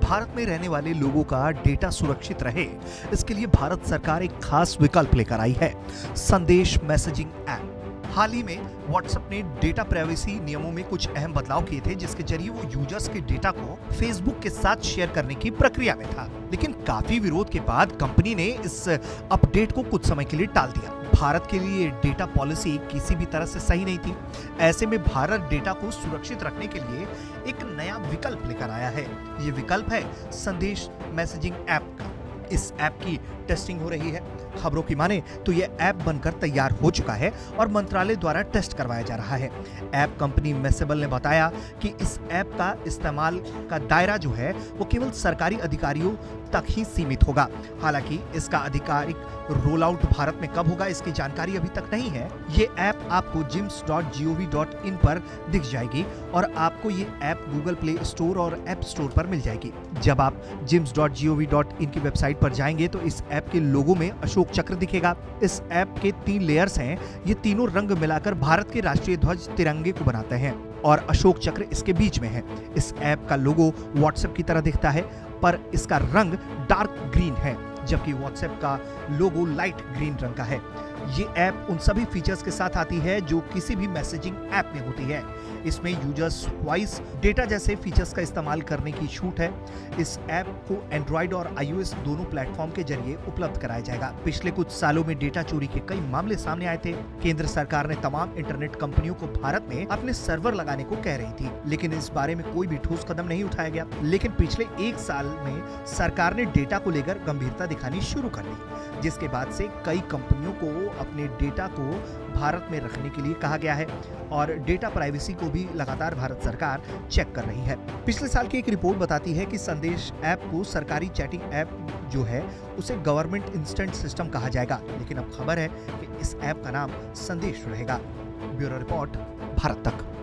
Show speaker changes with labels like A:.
A: भारत में रहने वाले लोगों का डेटा सुरक्षित रहे, इसके लिए भारत सरकार एक खास विकल्प लेकर आई है, संदेश मैसेजिंग ऐप। हाल ही में व्हाट्सएप ने डेटा प्राइवेसी नियमों में कुछ अहम बदलाव किए थे, जिसके जरिए वो यूजर्स के डेटा को फेसबुक के साथ शेयर करने की प्रक्रिया में था। लेकिन काफी विरोध के बाद कंपनी ने इस अपडेट को कुछ समय के लिए टाल दिया। भारत के लिए डेटा पॉलिसी किसी भी तरह से सही नहीं थी। ऐसे में भारत डेटा को सुरक्षित रखने के लिए एक नया विकल्प लेकर आया है। ये विकल्प है संदेश मैसेजिंग ऐप का। इस ऐप की टेस्टिंग हो रही है। खबरों की माने तो यह ऐप बनकर तैयार हो चुका है और मंत्रालय द्वारा टेस्ट करवाया जा रहा है। ऐप कंपनी मेसेबल ने बताया कि इस ऐप का इस्तेमाल का दायरा जो है वो केवल सरकारी अधिकारियों तक ही सीमित होगा। हालांकि इसका आधिकारिक रोल आउट भारत में कब होगा, इसकी जानकारी अभी तक नहीं है। ये ऐप आपको jims.gov.in पर दिख जाएगी और आपको ये ऐप गूगल प्ले स्टोर और ऐप स्टोर पर मिल जाएगी। जब आप jims.gov.in की वेबसाइट पर जाएंगे तो इस ऐप के लोगो में अशोक चक्र दिखेगा। इस ऐप के 3 लेयर्स हैं। ये तीनों रंग मिलाकर भारत के राष्ट्रीय ध्वज तिरंगे को बनाते हैं और अशोक चक्र इसके बीच में है। इस ऐप का लोगो व्हाट्सएप की तरह दिखता है, पर इसका रंग डार्क ग्रीन है, जबकि व्हाट्सएप का लोगो लाइट ग्रीन रंग का है। ये ऐप उन सभी फीचर्स के साथ आती है जो किसी भी मैसेजिंग ऐप में होती है। इसमें यूजर्स वॉइस डेटा जैसे फीचर्स का इस्तेमाल करने की छूट है। इस ऐप को एंड्रॉइड और iOS दोनों प्लेटफॉर्म के जरिए उपलब्ध कराया जाएगा। पिछले कुछ सालों में डेटा चोरी के कई मामले सामने आए थे। केंद्र सरकार ने तमाम इंटरनेट कंपनियों को भारत में अपने सर्वर लगाने को कह रही थी, लेकिन इस बारे में कोई भी ठोस कदम नहीं उठाया गया। लेकिन पिछले 1 साल में सरकार ने डेटा को लेकर गंभीरता दिखानी शुरू कर दी, जिसके बाद से कई कंपनियों को अपने डेटा को भारत में रखने के लिए कहा गया है और डेटा प्राइवेसी को भी लगातार भारत सरकार चेक कर रही है। पिछले साल की एक रिपोर्ट बताती है कि संदेश ऐप को सरकारी चैटिंग ऐप जो है उसे गवर्नमेंट इंस्टेंट सिस्टम कहा जाएगा, लेकिन अब खबर है कि इस ऐप का नाम संदेश रहेगा। ब्यूरो रिपोर्ट, भारत तक।